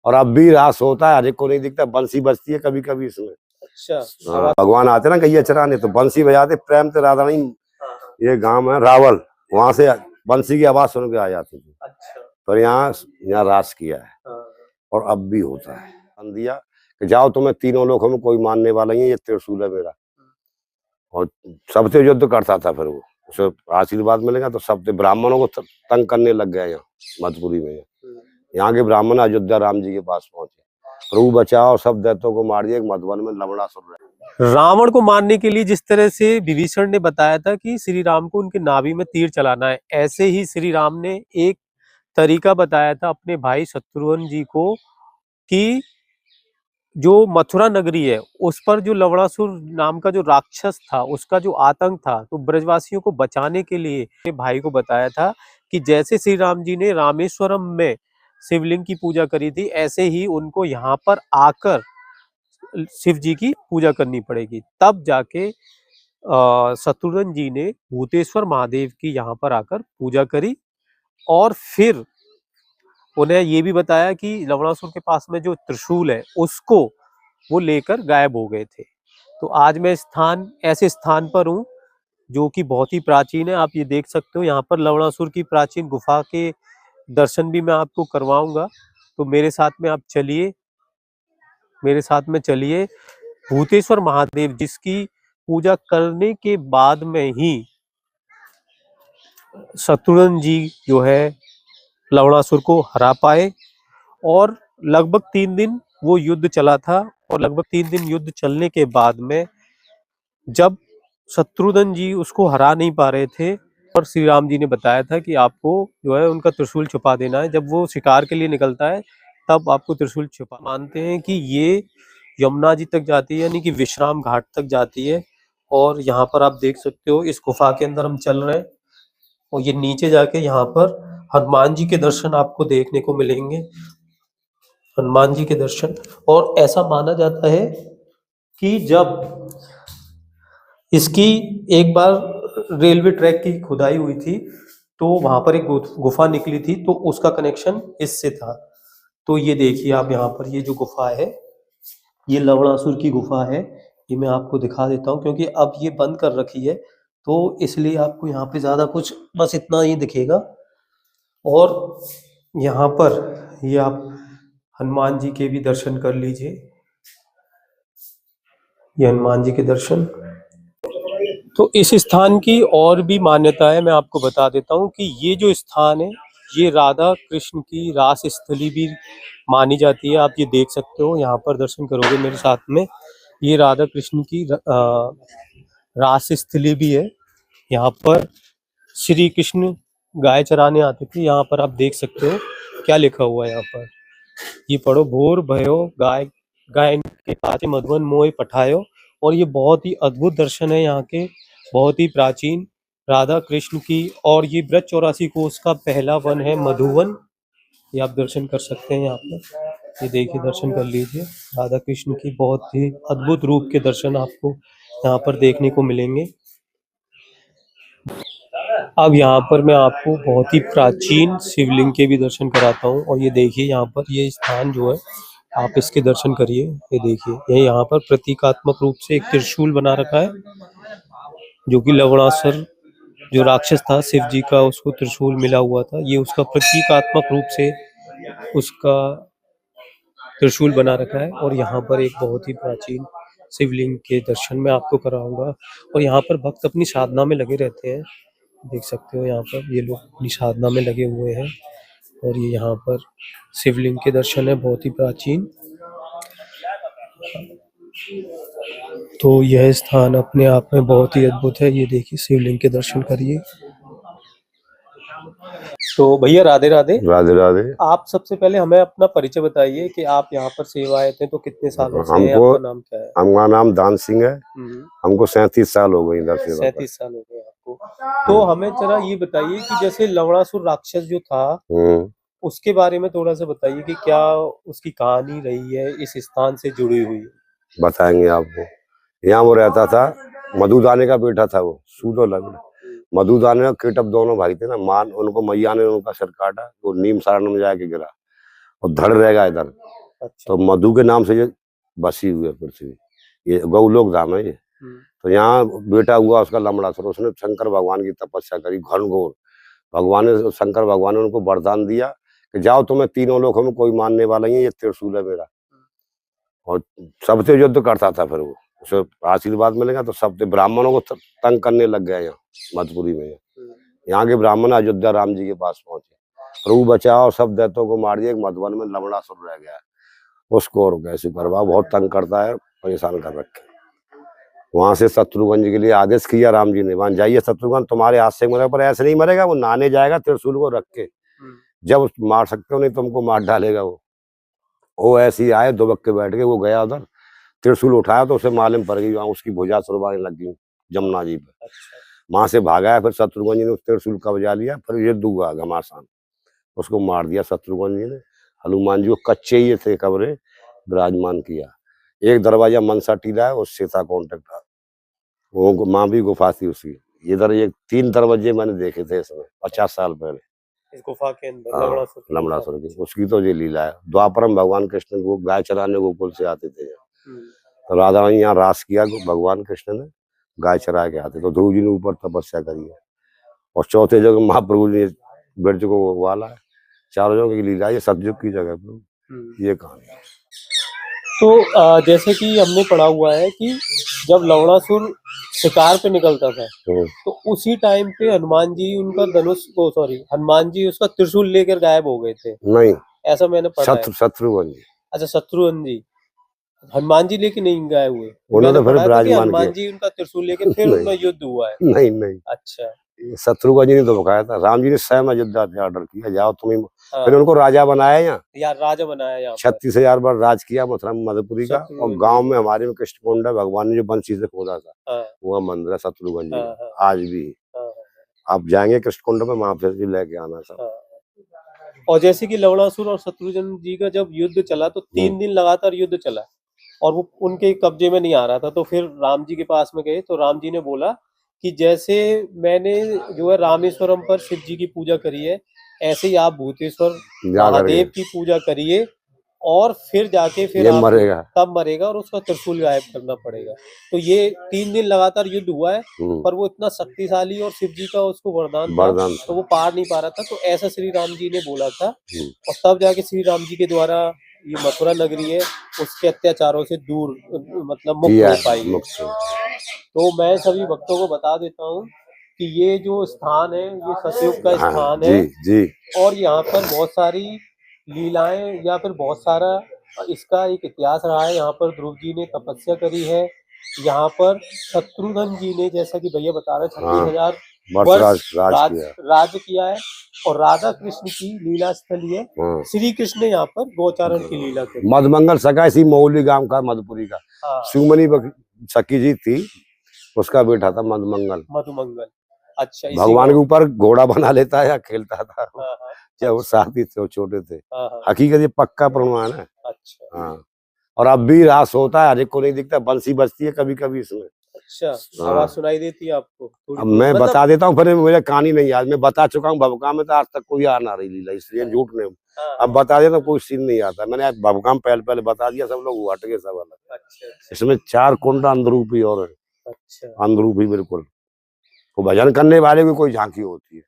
और अब भी रास होता है, हर एक को नहीं दिखता, बंसी बजती है कभी कभी इसमें। अच्छा। हाँ, भगवान आते ना गैया चराने तो बंसी बजाते प्रेम से, राधा नहीं, ये गांव है रावल, वहां से बंसी की आवाज सुन के आ जाती थी। अच्छा। पर यहाँ रास किया है और अब भी होता है। दिया कि जाओ तुम्हें तीनों लोगों में कोई मानने वाला नहीं है, ये त्रिशूल है मेरा। और सबसे युद्ध करता था, फिर वो उसे आशीर्वाद मिलेगा तो सबसे ब्राह्मणों को तंग करने लग गया यहाँ मधुपुरी में। यहाँ के ब्राह्मण अयोध्या राम जी के पास पहुंचे, प्रभु बचाओ, सब दैत्यों को मार दिया। मधुबन में लवणासुर रहे। रावण को मारने के लिए जिस तरह से विभीषण ने बताया था कि श्री राम को उनके नाभि में तीर चलाना है, ऐसे ही श्री राम ने एक तरीका बताया था अपने भाई शत्रुघ्न जी को कि जो मथुरा नगरी है उस पर जो लवणासुर नाम का जो राक्षस था, उसका जो आतंक था, तो ब्रजवासियों को बचाने के लिए अपने भाई को बताया था कि जैसे श्री राम जी ने रामेश्वरम में शिवलिंग की पूजा करी थी, ऐसे ही उनको यहाँ पर आकर शिव जी की पूजा करनी पड़ेगी। तब जाके शत्रुघ्न जी ने भूतेश्वर महादेव की यहाँ पर आकर पूजा करी और फिर उन्हें ये भी बताया कि लवणासुर के पास में जो त्रिशूल है उसको वो लेकर गायब हो गए थे। तो आज मैं ऐसे स्थान पर हूँ जो कि बहुत ही प्राचीन है। आप ये देख सकते हो, यहाँ पर लवणासुर की प्राचीन गुफा के दर्शन भी मैं आपको करवाऊंगा। तो मेरे साथ में चलिए। भूतेश्वर महादेव जिसकी पूजा करने के बाद में ही शत्रुघ्न जी जो है लवणासुर को हरा पाए, और लगभग 3 दिन वो युद्ध चला था। और लगभग 3 दिन युद्ध चलने के बाद में जब शत्रुघ्न जी उसको हरा नहीं पा रहे थे, और श्री राम जी ने बताया था कि आपको जो है उनका त्रिशूल छुपा देना है, जब वो शिकार के लिए निकलता है तब आपको त्रिशूल छुपा। मानते हैं कि ये यमुना जी तक जाती है, यानी कि विश्राम घाट तक जाती है। और यहाँ पर आप देख सकते हो, इस गुफा के अंदर हम चल रहे हैं और ये नीचे जाके यहाँ पर हनुमान जी के दर्शन आपको देखने को मिलेंगे। हनुमान जी के दर्शन। और ऐसा माना जाता है कि जब इसकी एक बार रेलवे ट्रैक की खुदाई हुई थी तो वहां पर एक गुफा निकली थी, तो उसका कनेक्शन इससे था। तो ये देखिए आप, यहाँ पर ये जो गुफा है ये लवणासुर की गुफा है। ये मैं आपको दिखा देता हूँ क्योंकि अब ये बंद कर रखी है, तो इसलिए आपको यहाँ पे ज्यादा कुछ, बस इतना ही दिखेगा। और यहाँ पर ये आप हनुमान जी के भी दर्शन कर लीजिए। ये हनुमान जी के दर्शन। तो इस स्थान की और भी मान्यता है, मैं आपको बता देता हूँ कि ये जो स्थान है ये राधा कृष्ण की रास स्थली भी मानी जाती है। आप ये देख सकते हो, यहाँ पर दर्शन करोगे मेरे साथ में, ये राधा कृष्ण की रास स्थली भी है। यहाँ पर श्री कृष्ण गाय चराने आते थे। यहाँ पर आप देख सकते हो क्या लिखा हुआ है यहाँ पर, ये पढ़ो, भोर भयो गाय गाय के पाते मधुबन मोय पठायो। और ये बहुत ही अद्भुत दर्शन है यहाँ के, बहुत ही प्राचीन राधा कृष्ण की। और ये ब्रज 84 कोष का पहला वन है मधुवन। ये आप दर्शन कर सकते हैं यहाँ पर, ये देखिए, दर्शन कर लीजिए। राधा कृष्ण की बहुत ही अद्भुत रूप के दर्शन आपको यहाँ पर देखने को मिलेंगे। अब यहाँ पर मैं आपको बहुत ही प्राचीन शिवलिंग के भी दर्शन कराता हूँ। और ये देखिए, यहाँ पर ये स्थान जो है आप इसके दर्शन करिए। ये देखिए, ये यहाँ पर प्रतीकात्मक रूप से एक त्रिशूल बना रखा है, जो कि लवणासुर जो राक्षस था शिव जी का, उसको त्रिशूल मिला हुआ था। ये उसका प्रतीकात्मक रूप से उसका त्रिशूल बना रखा है। और यहाँ पर एक बहुत ही प्राचीन शिवलिंग के दर्शन मैं आपको कराऊंगा। और यहाँ पर भक्त अपनी साधना में लगे रहते हैं, देख सकते हो यहाँ पर ये लोग अपनी साधना में लगे हुए हैं। और ये यहाँ पर शिवलिंग के दर्शन है, बहुत ही प्राचीन। तो यह स्थान अपने आप में बहुत ही अद्भुत है। ये देखिए, शिवलिंग के दर्शन करिए। तो भैया राधे राधे। राधे राधे। आप सबसे पहले हमें अपना परिचय बताइए कि आप यहाँ पर सेवा आए थे तो कितने सालों से हैं, आपका नाम क्या है? हमारा नाम दान सिंह है। हमको 37 साल हो गए इधर सेवा। 37 साल हो गए आपको। तो हमें जरा ये बताइए कि जैसे लवणासुर राक्षस जो था उसके बारे में थोड़ा सा बताइए कि क्या उसकी कहानी रही है इस स्थान से जुड़ी हुई। बताएंगे आपको। यहाँ वो रहता था, मधुदाने का बेटा था वो, सूदो लग्न। मधुदाने और केटप दोनों भाई थे ना, मान उनको मैया ने उनका सिर काटा, वो नीम सारण में जाके गिरा। और धड़ रहेगा इधर। अच्छा। तो मधु के नाम से ये बसी हुई है पृथ्वी, ये गौलोक धाम है ये। तो यहाँ बेटा हुआ उसका लमड़ासुर, उसने शंकर भगवान की तपस्या करी घनघोर। शंकर भगवान ने उनको वरदान दिया कि जाओ तुम्हें तीनों लोकों में कोई मानने वाला नहीं है, ये त्रिशूल है मेरा। और सबसे युद्ध करता था, फिर वो उसे आशीर्वाद मिलेगा तो सबसे ब्राह्मणों को तंग करने लग गया यहाँ मधुपुरी में। यहाँ के ब्राह्मण अयोध्या राम जी के पास पहुंचे, प्रभु बचाओ, सब दैत्यों को मार दिया, मधुबन में लमड़ासुर रह गया, उसको और कैसे करवा, बहुत तंग करता है, परेशान कर रखे। वहां से शत्रुघ्न जी के लिए आदेश किया राम जी ने, वहां जाइए शत्रुघ्न तुम्हारे हाथ से मरेगा, पर ऐसे नहीं मरेगा, वो नहाने जाएगा त्रिशूल को रख के, जब मार सकते हो नहीं तुमको मार डालेगा वो ऐसे ही आए दुबक के बैठ के, वो गया उधर त्रिशूल उठाया तो उसे मालूम पड़ गई, वहां उसकी भुजा सुरवाने लग गई जमुना जी पे। वहां से भागा है, फिर शत्रुघ्न जी ने उस त्रिशूल का बजा लिया, फिर युद्ध हुआ घमासान, उसको मार दिया शत्रुघ्न जी ने। हनुमान जी को कच्चे ही थे कब्रे विराजमान किया। एक दरवाजा मनसा टीला है, उससे था कॉन्टेक्ट, वो माँ भी गुफा थी उसकी। इधर ये 3 दरवाजे मैंने देखे थे इसमें 50 साल पहले, इस गुफा के अंदर लमड़ासुर की, उसकी तो ये लीला है। द्वापर में भगवान कृष्ण को गाय चराने गोकुल से आते थे, तो राधा रानी यहाँ रास किया, भगवान कृष्ण ने गाय चरा के आते, तो ध्रुव जी ने ऊपर तपस्या करी है। और चौथे जगह महाप्रभु ने ब्रज को वाला है। चारों जगह की लीला, ये सतयुग की जगह प्रभु, ये कहानी है। तो जैसे कि हमने पढ़ा हुआ है कि जब लवणासुर शिकार पे निकलता था तो उसी टाइम पे हनुमान जी उनका हनुमान जी उसका त्रिशूल लेकर गायब हो गए थे। नहीं, ऐसा मैंने पढ़ा है। शत्रुघ्न जी। अच्छा, शत्रुघ्न जी, हनुमान जी लेके नहीं गायब हुए, उन्होंने तो फिर विराजमान हनुमान जी उनका त्रिशूल लेके फिर उनमें युद्ध हुआ है। नहीं। अच्छा, शत्रुघ्न जी ने तो बकाया था, राम जी ने स्वयं अयोध्या से ऑर्डर किया, जाओ तुम्हें, फिर उनको राजा बनाया यहाँ, यार राजा बनाया यहाँ 36,000 बार राज किया मथुरा मधुपुरी का। और गांव में हमारे में कृष्णकुंड है, भगवान ने जो बंसी से खोदा था वो मंदिर है शत्रुघ्न जी का, आज भी। आप जाएंगे कृष्णकुंड में, वहां पे लेके आना सब। और जैसे कि लवणासुर और शत्रुघ्न जी का जब युद्ध चला तो 3 दिन लगातार युद्ध चला और वो उनके कब्जे में नहीं आ रहा था, तो फिर राम जी के पास में गए, तो राम जी ने बोला कि जैसे मैंने जो है रामेश्वरम पर शिव जी की पूजा करी है, ऐसे ही आप भूतेश्वर महादेव की पूजा करिए और फिर जाके फिर आप मरेगा, तब मरेगा और उसका त्रिशूल गायब करना पड़ेगा। तो ये 3 दिन लगातार युद्ध हुआ है, पर वो इतना शक्तिशाली और शिव जी का उसको वरदान था, तो वो पार नहीं पा रहा था, तो ऐसा श्री राम जी ने बोला था। और तब जाके श्री राम जी के द्वारा ये मथुरा नगरी है उसके अत्याचारों से दूर मतलब मुक्त हो पाई है। तो मैं सभी भक्तों को बता देता हूँ कि ये जो स्थान है ये सतयुग का स्थान है जी। और यहाँ पर बहुत सारी लीलाएं या फिर बहुत सारा इसका एक इतिहास रहा है। यहाँ पर ध्रुव जी ने तपस्या करी है, यहाँ पर शत्रुघ्न जी ने, जैसा कि भैया बता रहे 36,000 वर्ष राज किया है। और राधा कृष्ण की लीला स्थली है, श्री कृष्ण यहाँ पर गोचारण की लीला करी। मधुमंगल सका इसी मौली गांव का मधुपुरी का, शिवमणि सखी जी थी, उसका बेटा था मधुमंगल। अच्छा, भगवान के ऊपर घोड़ा बना लेता है या खेलता था जब वो साथी थे, वो छोटे थे। हकीकत ये पक्का प्रमाण है। अच्छा, हाँ। और अब भी रास होता है, हर एक को नहीं दिखता, बंसी बजती है कभी कभी इसमें। अच्छा, आवाज सुनाई देती है आपको? अब मैं बता देता हूँ, फिर मुझे कहानी नहीं याद, मैं बता चुका हूँ भवका में, तो आज तक कोई आ ना रही लीला, इसलिए झूठ नहीं। अब बता देता हूँ, कोई सीन नहीं आता, मैंने भवका में पहले बता दिया, सब लोग हट गए सब अलग। इसमें 4 कुंड अंधरूपी और अंधरूपी बिल्कुल, वो भजन करने वाले की कोई झांकी होती है।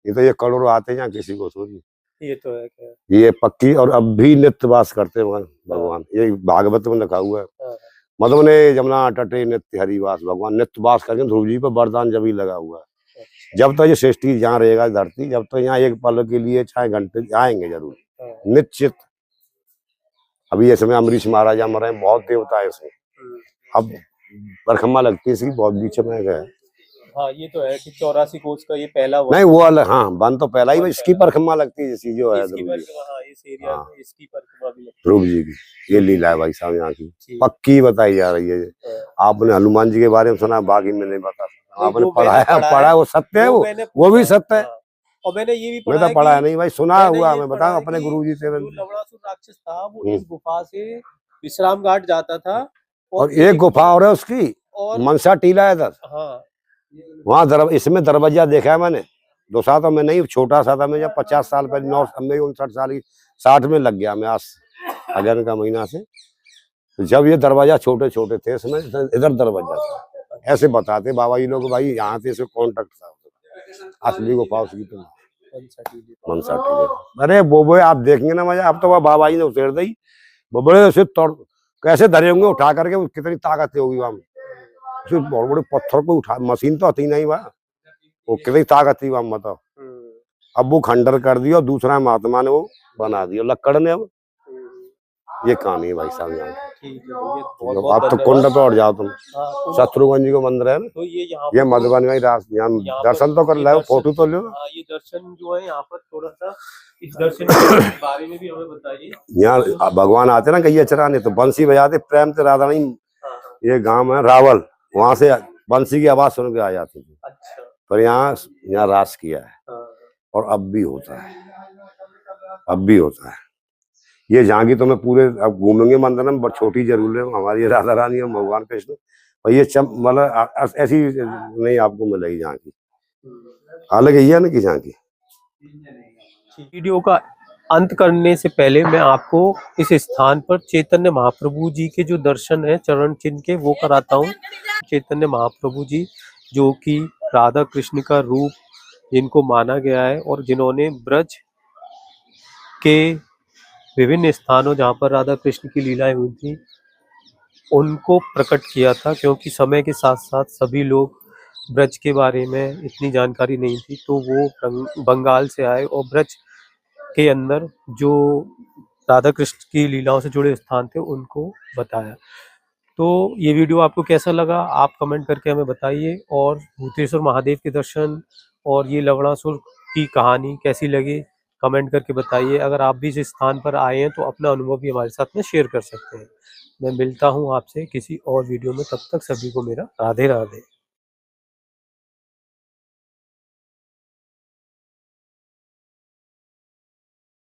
ये तो ये करोड़ों आते हैं, किसी को थोड़ी। ये तो है क्या? ये पक्की, और अब भी नित्य वास करते हैं भगवान, ये भागवत में लिखा हुआ है। मतलब ने जमुना तटे नित्य हरिवास, भगवान नित्य वास करके ध्रुव जी पर वरदान जब ही लगा हुआ है। जब तक ये सृष्टि जहाँ रहेगा धरती, जब तक यहाँ एक पल के लिए चाहे घंटे आएंगे जरूर, निश्चित। अभी ऐसे में अमरीश महाराजा मरे, बहुत देवता है इसमें। अब परखम्मा लगती है इसकी, बहुत बीच में गए। हाँ, ये तो है कि 84 कोस का ये पहला नहीं, वो अलग, हाँ, वन तो पहला ही, इसकी परखम्मा लगती है जैसी जो है ध्रुव जी की। ये लीला है भाई साहब यहाँ की, पक्की बताई जा रही है। आपने हनुमान जी के बारे में सुना, बाकी में नहीं पता, आपने पढ़ा, वो सत्य है, वो भी सत्य है। और मैंने ये भी मैं तो पढ़ा है नहीं भाई, सुना हुआ, मैं बताऊं अपने गुरुजी से। लवणासुर राक्षस था, वो इस गुफा से विश्राम घाट जाता था, और एक गुफा और है उसकी, मनसा टीला है इधर, वहाँ इसमें दरवाजा देखा है मैंने, 2 साल तो मैं नहीं, छोटा सा था मैं, जब 50 साल पहले, 59 साल की 60 में लग गया मैं, आज अगन का महीना से। तो जब ये दरवाजा छोटे छोटे थे इसमें इधर दरवाजा था, ऐसे बताते बाबा जी लोग, भाई यहाँ से कॉन्टेक्ट था असली गुफा उसकी तो मनसा टीले। अरे वो आप देखेंगे ना मजा। अब तो वह बाबा जी ने उतेर दी, वो बड़े से तोड़ कैसे धरे होंगे उठा करके, कितनी ताकत होगी वहां, बहुत बड़े पत्थर को उठा, मशीन तो आती नहीं वहां, वो कितनी ताकत थी वहां बताओ। अब वो खंडर कर दिया, दूसरा महात्मा ने वो बना दिया लक्कड़ ने। अब ये कहानी है भाई साहब यहाँ की। आप तो कुंड पे और जाओ तुम, शत्रुघ्न जी का मंदिर है ना, तो ये मधुबन में यहाँ दर्शन तो कर लो, फोटो तो लो। ये दर्शन जो है यहाँ पर थोड़ा सा इस दर्शन के बारे में भी हमें बताइए। यहाँ भगवान आते ना गैया चराने, तो बंसी बजाते प्रेम से राधा नहीं। ये गांव है रावल, वहां से बंसी की आवाज सुन के आ जाती थी। अच्छा। पर यहाँ रास किया है और अब भी होता है, अब भी होता है। ये जहाँ की तो मैं पूरे अब घूमेंगे मंदिर में, बड़ी छोटी जरूर है हमारी राधा रानी और भगवान कृष्ण, और ये मतलब ऐसी नहीं आपको मिलेगी जहाँ की, अलग ही है ना कि जहाँ की। वीडियो का अंत करने से पहले मैं आपको इस स्थान पर चैतन्य महाप्रभु जी के जो दर्शन है चरण चिन्ह के वो कराता हूँ। चैतन्य महाप्रभु जी जो कि राधा कृष्ण का रूप जिनको माना गया है और जिन्होंने ब्रज के विभिन्न स्थानों जहाँ पर राधा कृष्ण की लीलाएं हुई थी उनको प्रकट किया था, क्योंकि समय के साथ साथ सभी लोग ब्रज के बारे में इतनी जानकारी नहीं थी, तो वो बंगाल से आए और ब्रज के अंदर जो राधा कृष्ण की लीलाओं से जुड़े स्थान थे उनको बताया। तो ये वीडियो आपको कैसा लगा आप कमेंट करके हमें बताइए, और भूतेश्वर महादेव के दर्शन और ये लवणासुर की कहानी कैसी लगी कमेंट करके बताइए। अगर आप भी इस स्थान पर आए हैं तो अपना अनुभव भी हमारे साथ में शेयर कर सकते हैं। मैं मिलता हूँ आपसे किसी और वीडियो में, तब तक सभी को मेरा राधे राधे।